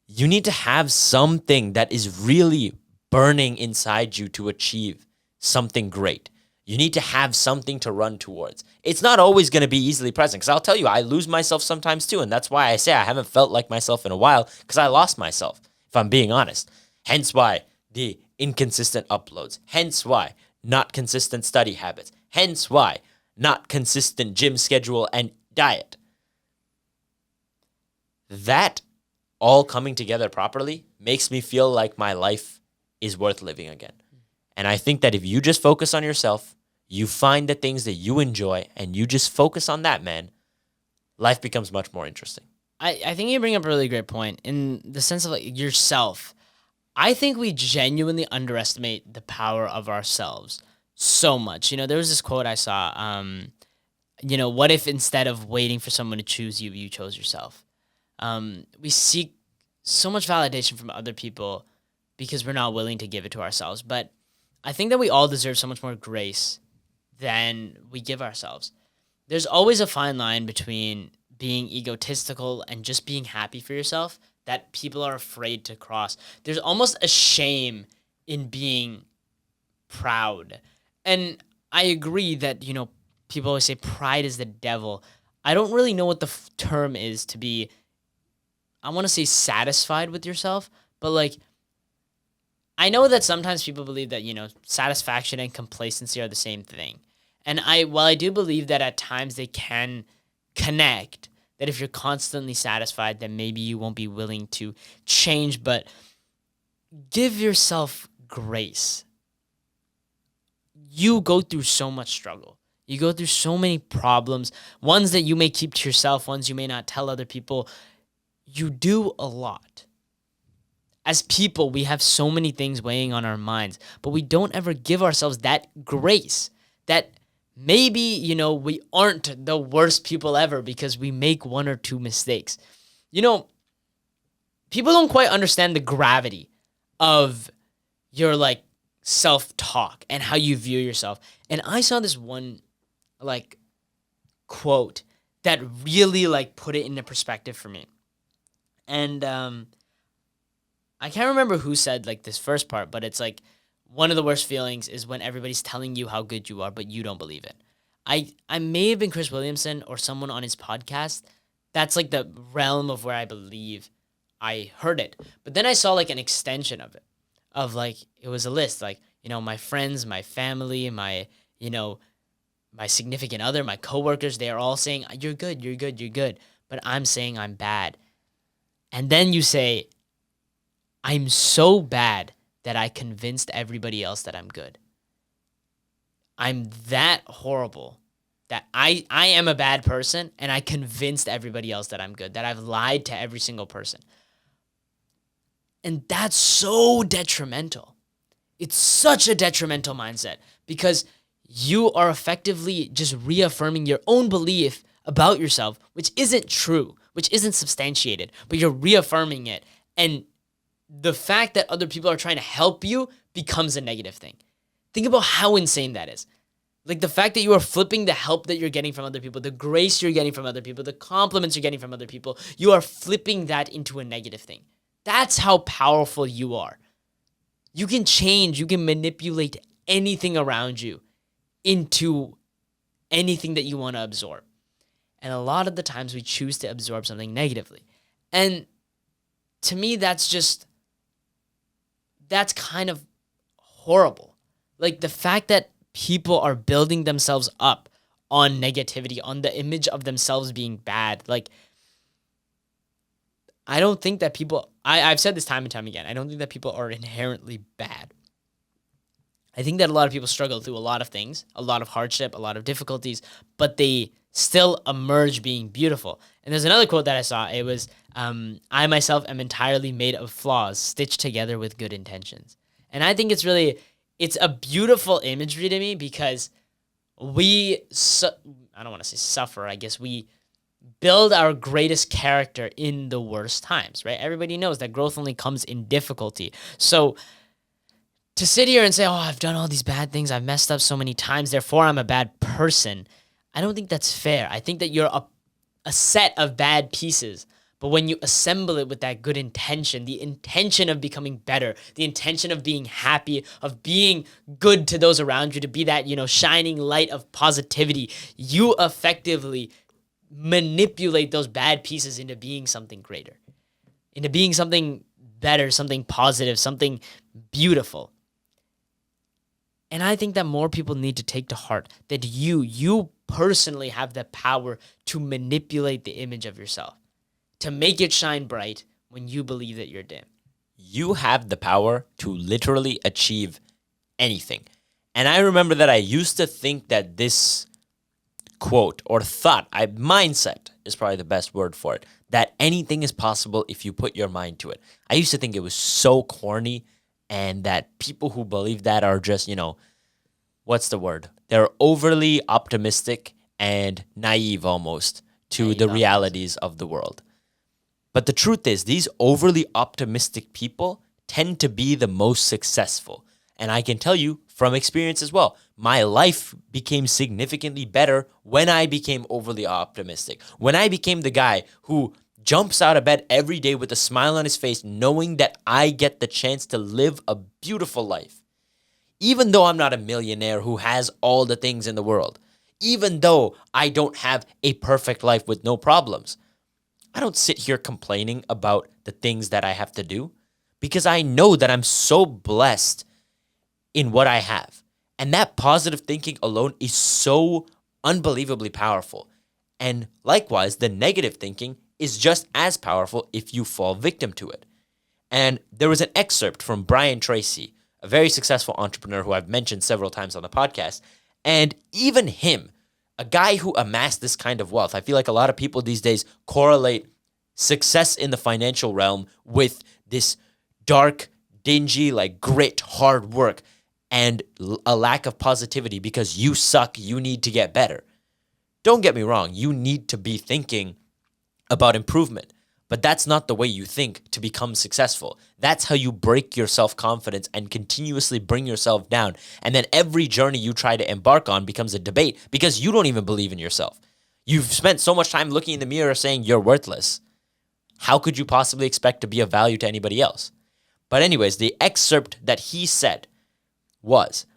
you need to have something that is really burning inside you to achieve something great. You need to have something to run towards. It's not always going to be easily present, because I'll tell you, I lose myself sometimes too, and that's why I say I haven't felt like myself in a while, because I lost myself, if I'm being honest. Hence why the inconsistent uploads. Hence why not consistent study habits. Hence why not consistent gym schedule and diet. That all coming together properly makes me feel like my life is worth living again. And I think that if you just focus on yourself, you find the things that you enjoy, and you just focus on that, man, life becomes much more interesting. I think you bring up a really great point in the sense of like yourself. I think we genuinely underestimate the power of ourselves so much. There was this quote I saw, what if instead of waiting for someone to choose you, you chose yourself? We seek so much validation from other people because we're not willing to give it to ourselves. But I think that we all deserve so much more grace than we give ourselves. There's always a fine line between being egotistical and just being happy for yourself that people are afraid to cross. There's almost a shame in being proud. And I agree that, people always say pride is the devil. I don't really know what the term is to be, I want to say satisfied with yourself, but like, I know that sometimes people believe that, satisfaction and complacency are the same thing. And while I do believe that at times they can connect, that if you're constantly satisfied, then maybe you won't be willing to change, but give yourself grace. You go through so much struggle. You go through so many problems, ones that you may keep to yourself, ones you may not tell other people. You do a lot. As people, we have so many things weighing on our minds, but we don't ever give ourselves that grace that maybe, we aren't the worst people ever because we make one or two mistakes. People don't quite understand the gravity of your self-talk and how you view yourself. And I saw this one quote that really put it into perspective for me. And I can't remember who said this first part, but it's one of the worst feelings is when everybody's telling you how good you are, but you don't believe it. I may have been Chris Williamson or someone on his podcast. That's like the realm of where I believe I heard it. But then I saw like an extension of it, of like, it was a list, like, my friends, my family, my significant other, my coworkers, they are all saying, you're good, you're good, you're good. But I'm saying I'm bad. And then you say, I'm so bad that I convinced everybody else that I'm good. I'm that horrible that I am a bad person and I convinced everybody else that I'm good, that I've lied to every single person. And that's so detrimental. It's such a detrimental mindset because you are effectively just reaffirming your own belief about yourself, which isn't true, which isn't substantiated, but you're reaffirming it. And the fact that other people are trying to help you becomes a negative thing. Think about how insane that is. Like the fact that you are flipping the help that you're getting from other people, the grace you're getting from other people, the compliments you're getting from other people, you are flipping that into a negative thing. That's how powerful you are. You can change, you can manipulate anything around you into anything that you want to absorb. And a lot of the times we choose to absorb something negatively. And to me, that's kind of horrible. Like the fact that people are building themselves up on negativity, on the image of themselves being bad. Like, I don't think that people, I've said this time and time again, I don't think that people are inherently bad. I think that a lot of people struggle through a lot of things, a lot of hardship, a lot of difficulties, but they still emerge being beautiful. And there's another quote that I saw. It was, I myself am entirely made of flaws stitched together with good intentions. And I think it's a beautiful imagery to me because I don't want to say suffer, I guess we build our greatest character in the worst times, right? Everybody knows that growth only comes in difficulty. So to sit here and say, oh, I've done all these bad things, I've messed up so many times, therefore I'm a bad person, I don't think that's fair. I think that you're a set of bad pieces, but when you assemble it with that good intention, the intention of becoming better, the intention of being happy, of being good to those around you, to be that, shining light of positivity, you effectively manipulate those bad pieces into being something greater, into being something better, something positive, something beautiful. And I think that more people need to take to heart that you personally have the power to manipulate the image of yourself, to make it shine bright when you believe that you're dim. You have the power to literally achieve anything. And I remember that I used to think that this quote or thought, mindset is probably the best word for it, that anything is possible if you put your mind to it. I used to think it was so corny and that people who believe that are just, what's the word? They're overly optimistic and naive almost to the realities of the world. But the truth is, these overly optimistic people tend to be the most successful. And I can tell you from experience as well, my life became significantly better when I became overly optimistic. When I became the guy who jumps out of bed every day with a smile on his face, knowing that I get the chance to live a beautiful life. Even though I'm not a millionaire who has all the things in the world. Even though I don't have a perfect life with no problems. I don't sit here complaining about the things that I have to do because I know that I'm so blessed in what I have. And that positive thinking alone is so unbelievably powerful. And likewise, the negative thinking is just as powerful if you fall victim to it. And there was an excerpt from Brian Tracy, a very successful entrepreneur who I've mentioned several times on the podcast. And even him, a guy who amassed this kind of wealth, I feel like a lot of people these days correlate success in the financial realm with this dark, dingy, like grit, hard work, and a lack of positivity because you suck, you need to get better. Don't get me wrong, you need to be thinking about improvement, but that's not the way you think to become successful. That's how you break your self-confidence and continuously bring yourself down. And then every journey you try to embark on becomes a debate because you don't even believe in yourself. You've spent so much time looking in the mirror saying you're worthless. How could you possibly expect to be of value to anybody else? But anyways, the excerpt that he said was,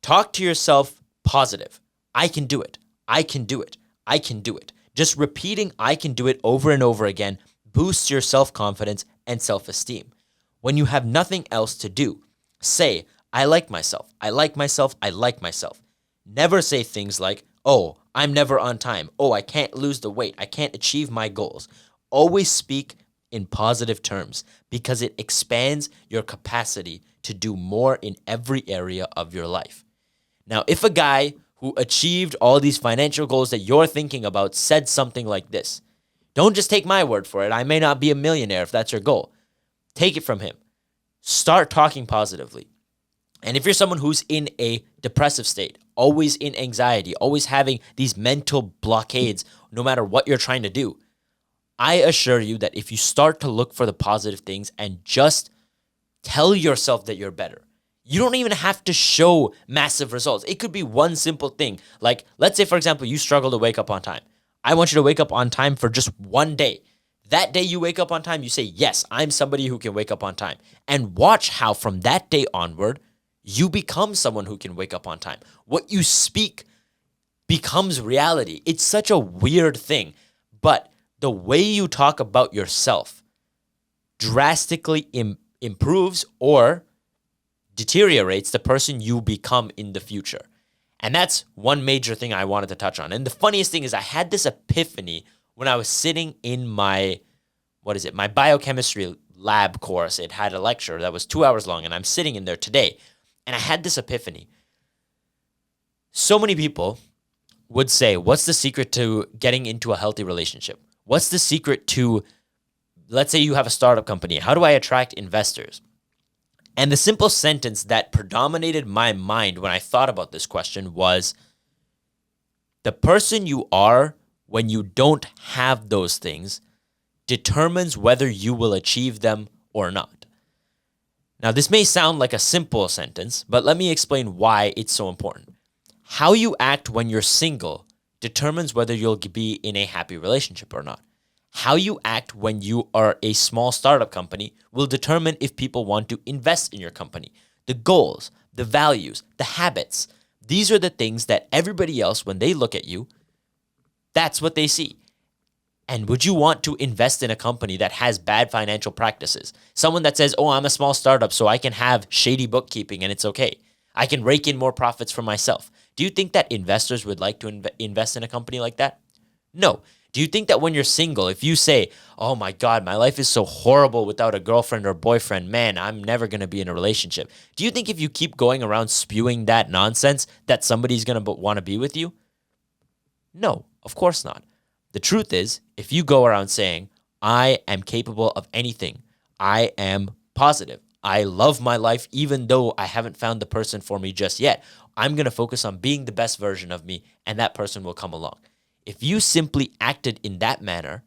talk to yourself positive. I can do it. I can do it. I can do it. Just repeating I can do it over and over again boosts your self-confidence and self-esteem. When you have nothing else to do, say, I like myself. I like myself. I like myself. Never say things like, oh, I'm never on time. Oh, I can't lose the weight. I can't achieve my goals. Always speak in positive terms because it expands your capacity to do more in every area of your life. Now, if a guy who achieved all these financial goals that you're thinking about said something like this, don't just take my word for it. I may not be a millionaire if that's your goal. Take it from him. Start talking positively. And if you're someone who's in a depressive state, always in anxiety, always having these mental blockades, no matter what you're trying to do, I assure you that if you start to look for the positive things and just tell yourself that you're better, you don't even have to show massive results. It could be one simple thing. Like, let's say, for example, you struggle to wake up on time. I want you to wake up on time for just one day. That day you wake up on time, you say, yes, I'm somebody who can wake up on time. And watch how from that day onward, you become someone who can wake up on time. What you speak becomes reality. It's such a weird thing. But the way you talk about yourself drastically improves or deteriorates the person you become in the future. And that's one major thing I wanted to touch on. And the funniest thing is I had this epiphany when I was sitting in my biochemistry lab course. It had a lecture that was 2 hours long, and I'm sitting in there today. And I had this epiphany. So many people would say, what's the secret to getting into a healthy relationship? What's the secret to, let's say you have a startup company. How do I attract investors? And the simple sentence that predominated my mind when I thought about this question was, the person you are when you don't have those things determines whether you will achieve them or not. Now, this may sound like a simple sentence, but let me explain why it's so important. How you act when you're single determines whether you'll be in a happy relationship or not. How you act when you are a small startup company will determine if people want to invest in your company. The goals, the values, the habits, these are the things that everybody else, when they look at you, that's what they see. And would you want to invest in a company that has bad financial practices? Someone that says, oh, I'm a small startup, so I can have shady bookkeeping and it's okay. I can rake in more profits for myself. Do you think that investors would like to invest in a company like that? No. Do you think that when you're single, if you say, oh my God, my life is so horrible without a girlfriend or boyfriend, man, I'm never going to be in a relationship. Do you think if you keep going around spewing that nonsense that somebody's going to want to be with you? No, of course not. The truth is, if you go around saying, I am capable of anything, I am positive, I love my life even though I haven't found the person for me just yet, I'm going to focus on being the best version of me and that person will come along. If you simply acted in that manner,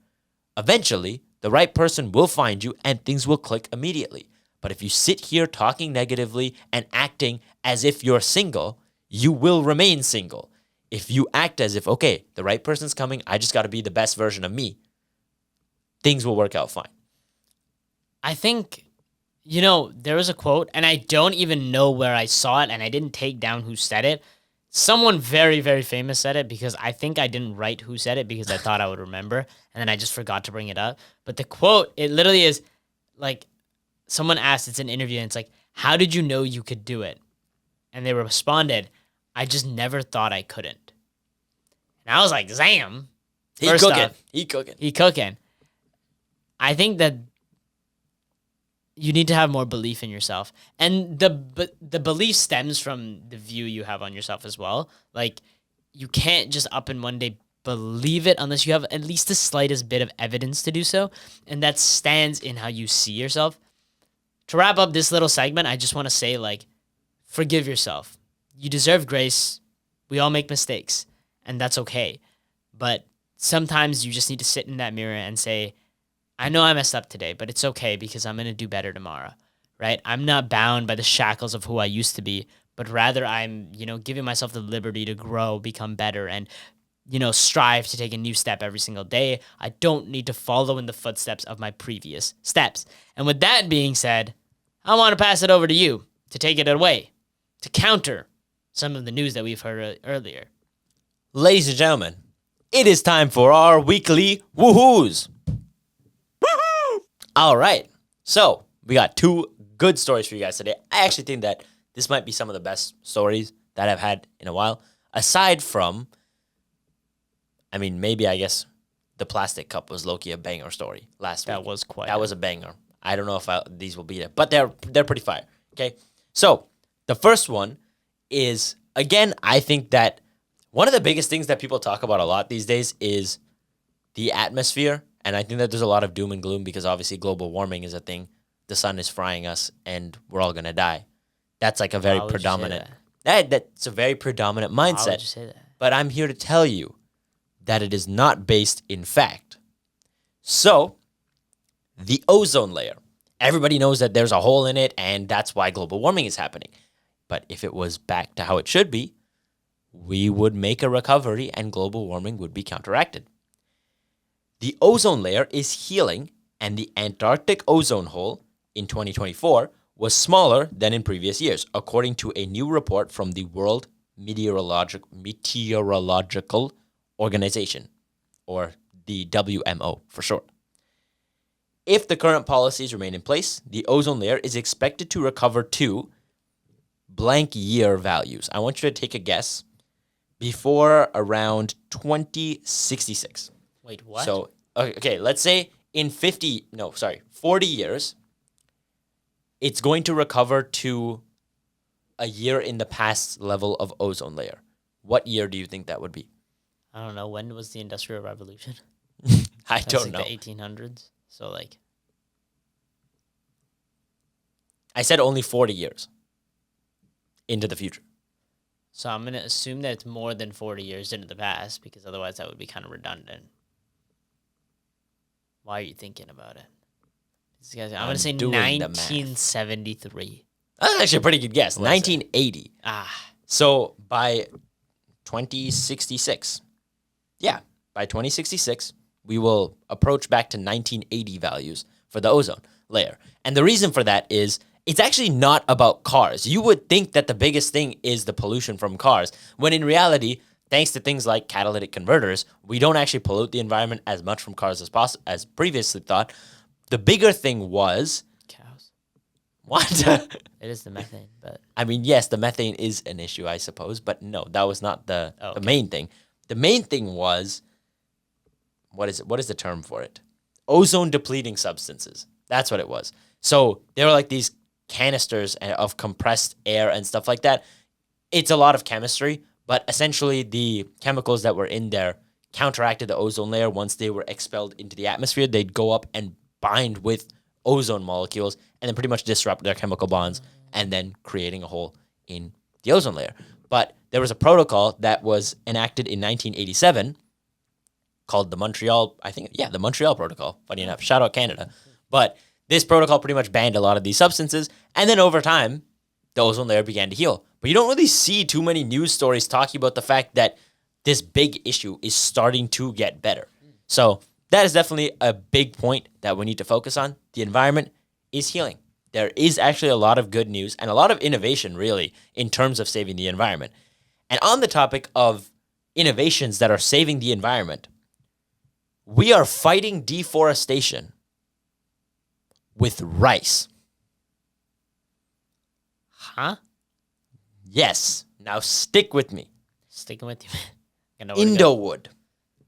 eventually the right person will find you and things will click immediately. But if you sit here talking negatively and acting as if you're single, you will remain single. If you act as if, okay, the right person's coming, I just got to be the best version of me, things will work out fine. I think, there was a quote, and I don't even know where I saw it, and I didn't take down who said it. Someone very, very famous said it because I think I didn't write who said it because I thought I would remember, and then I just forgot to bring it up. But the quote, it literally is like, someone asked, it's an interview, and it's like, how did you know you could do it? And they responded, I just never thought I couldn't. And I was like, damn. He cooking. I think that you need to have more belief in yourself. And the belief stems from the view you have on yourself as well. Like, you can't just up in one day believe it unless you have at least the slightest bit of evidence to do so. And that stands in how you see yourself. To wrap up this little segment, I just want to say, forgive yourself. You deserve grace. We all make mistakes, and that's okay. But sometimes you just need to sit in that mirror and say, I know I messed up today, but it's okay because I'm going to do better tomorrow, right? I'm not bound by the shackles of who I used to be, but rather I'm, giving myself the liberty to grow, become better, and, strive to take a new step every single day. I don't need to follow in the footsteps of my previous steps. And with that being said, I want to pass it over to you to take it away, to counter some of the news that we've heard earlier. ladies and gentlemen, it is time for our weekly woohoos. All right. So we got 2 good stories for you guys today. I actually think that this might be some of the best stories that I've had in a while. Aside from, I mean, maybe I guess the plastic cup was low-key a banger story last week. That was a banger. I don't know if these will beat it, but they're pretty fire. Okay. So the first one is, again, I think that one of the biggest things that people talk about a lot these days is the atmosphere. And I think that there's a lot of doom and gloom because obviously global warming is a thing. The sun is frying us and we're all going to die. That's like a very predominant. That's a very predominant mindset. Why would you say that? But I'm here to tell you that it is not based in fact. So, the ozone layer. Everybody knows that there's a hole in it and that's why global warming is happening. But if it was back to how it should be, we would make a recovery and global warming would be counteracted. The ozone layer is healing, and the Antarctic ozone hole in 2024 was smaller than in previous years, according to a new report from the World Meteorological Organization, or the WMO for short. If the current policies remain in place, the ozone layer is expected to recover to blank year values. I want you to take a guess. Before around 2066. Wait, what? So, okay, let's say in 40 years, it's going to recover to a year in the past level of ozone layer. What year do you think that would be? I don't know. When was the Industrial Revolution? I don't know. The 1800s. So, like, I said only 40 years into the future. So I'm going to assume that it's more than 40 years into the past, because otherwise that would be kind of redundant. Why are you thinking about it? I'm going to say 1973. That's actually a pretty good guess. 1980. So by 2066, by 2066, we will approach back to 1980 values for the ozone layer. And the reason for that is it's actually not about cars. You would think that the biggest thing is the pollution from cars, when in reality, thanks to things like catalytic converters, we don't actually pollute the environment as much from cars as previously thought. The bigger thing was cows. What? It is the methane, but I mean, yes, the methane is an issue, I suppose, but no, that was not the main thing. The main thing was, what is it? What is the term for it? Ozone depleting substances. That's what it was. So they were like these canisters of compressed air and stuff like that. It's a lot of chemistry, but essentially the chemicals that were in there counteracted the ozone layer. Once they were expelled into the atmosphere, they'd go up and bind with ozone molecules and then pretty much disrupt their chemical bonds and then creating a hole in the ozone layer. But there was a protocol that was enacted in 1987 called the Montreal Protocol. Funny enough, shout out Canada. But this protocol pretty much banned a lot of these substances, and then over time, the ozone layer began to heal. But you don't really see too many news stories talking about the fact that this big issue is starting to get better. So that is definitely a big point that we need to focus on. The environment is healing. There is actually a lot of good news and a lot of innovation, really, in terms of saving the environment. And on the topic of innovations that are saving the environment, we are fighting deforestation with rice. Huh? Yes. Now stick with me. Sticking with you, man. Indowood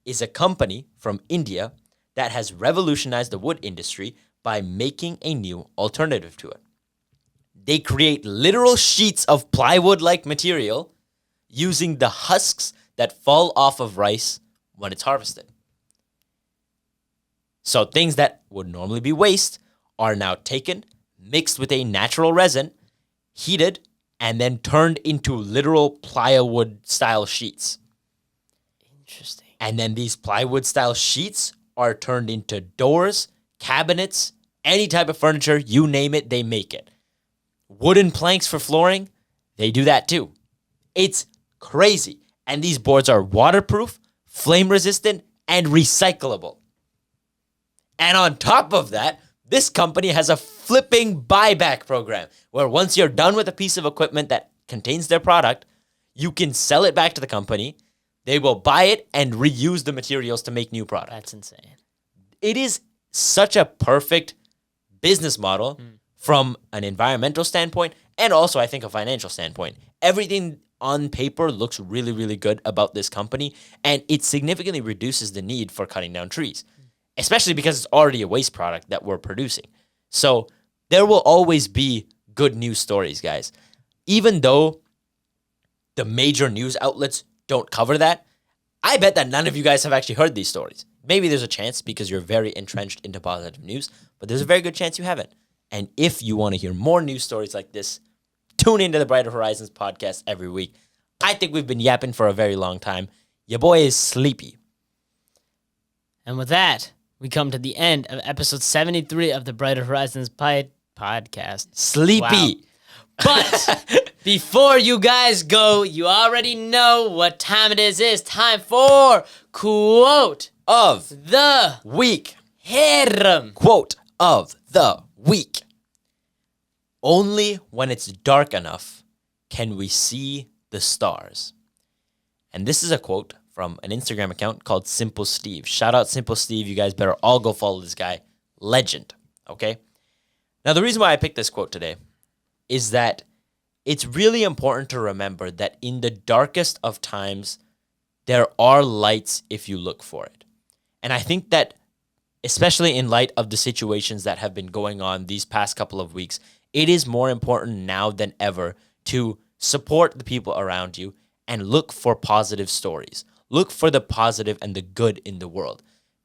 is a company from India that has revolutionized the wood industry by making a new alternative to it. They create literal sheets of plywood-like material using the husks that fall off of rice when it's harvested. So things that would normally be waste are now taken, mixed with a natural resin, heated, and then turned into literal plywood-style sheets. Interesting. And then these plywood-style sheets are turned into doors, cabinets, any type of furniture, you name it, they make it. Wooden planks for flooring, they do that too. It's crazy. And these boards are waterproof, flame-resistant, and recyclable. And on top of that, this company has a flipping buyback program where once you're done with a piece of equipment that contains their product, you can sell it back to the company. They will buy it and reuse the materials to make new products. That's insane. It is such a perfect business model from an environmental standpoint and also, I think, a financial standpoint. Everything on paper looks really, really good about this company, and it significantly reduces the need for cutting down trees, especially because it's already a waste product that we're producing. So there will always be good news stories, guys. Even though the major news outlets don't cover that, I bet that none of you guys have actually heard these stories. Maybe there's a chance because you're very entrenched into positive news, but there's a very good chance you haven't. And if you want to hear more news stories like this, tune into the Brighter Horizons podcast every week. I think we've been yapping for a very long time. Your boy is sleepy. And with that, we come to the end of episode 73 of the Brighter Horizons podcast. Sleepy. Wow. But before you guys go, you already know what time it is. It's time for Quote Of the Week. Harem. Quote of the week. Only when it's dark enough can we see the stars. And this is a quote from an Instagram account called Simple Steve. Shout out Simple Steve. You guys better all go follow this guy. Legend. Okay? Now, the reason why I picked this quote today is that it's really important to remember that in the darkest of times, there are lights if you look for it. And I think that, especially in light of the situations that have been going on these past couple of weeks, it is more important now than ever to support the people around you and look for positive stories. Look for the positive and the good in the world.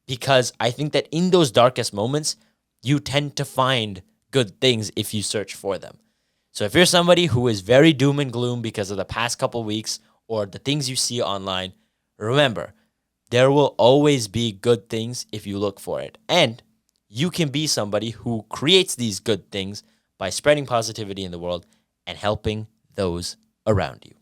Because I think that in those darkest moments, you tend to find good things if you search for them. So if you're somebody who is very doom and gloom because of the past couple weeks or the things you see online, remember, there will always be good things if you look for it. And you can be somebody who creates these good things by spreading positivity in the world and helping those around you.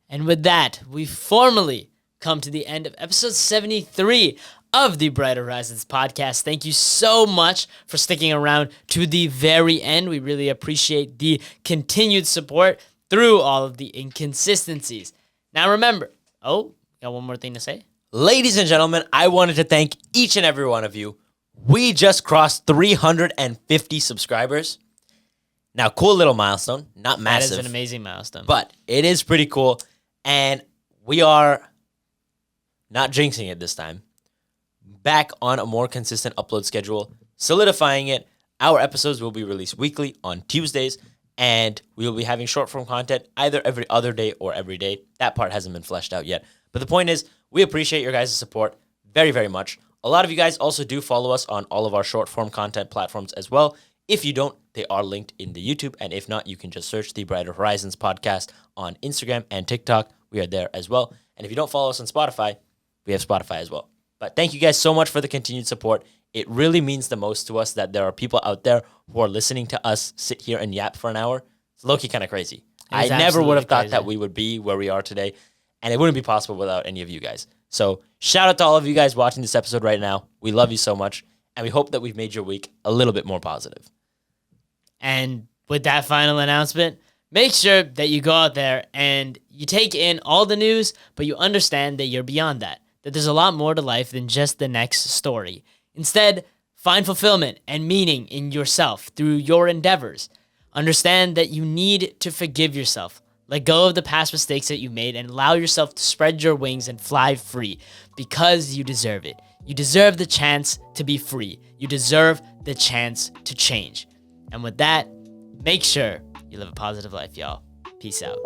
And with that, we formally come to the end of episode 73 of the Brighter Horizons podcast. Thank you so much for sticking around to the very end. We really appreciate the continued support through all of the inconsistencies. Now remember, got one more thing to say? Ladies and gentlemen, I wanted to thank each and every one of you. We just crossed 350 subscribers. Now, cool little milestone, not massive. That is an amazing milestone. But it is pretty cool. And we are, not jinxing it this time, back on a more consistent upload schedule, solidifying it. Our episodes will be released weekly on Tuesdays, and we will be having short form content either every other day or every day. That part hasn't been fleshed out yet. But the point is, we appreciate your guys' support very, very much. A lot of you guys also do follow us on all of our short form content platforms as well. If you don't, they are linked in the YouTube. And if not, you can just search the Brighter Horizons podcast on Instagram and TikTok. We are there as well. And if you don't follow us on Spotify, we have Spotify as well. But thank you guys so much for the continued support. It really means the most to us that there are people out there who are listening to us sit here and yap for an hour. It's low-key kind of crazy. I never would have thought that we would be where we are today. And it wouldn't be possible without any of you guys. So shout out to all of you guys watching this episode right now. We love you so much. And we hope that we've made your week a little bit more positive. And with that final announcement, make sure that you go out there and you take in all the news, but you understand that you're beyond that there's a lot more to life than just the next story. Instead, find fulfillment and meaning in yourself through your endeavors. Understand that you need to forgive yourself. Let go of the past mistakes that you made and allow yourself to spread your wings and fly free because you deserve it. You deserve the chance to be free. You deserve the chance to change. And with that, make sure you live a positive life, y'all. Peace out.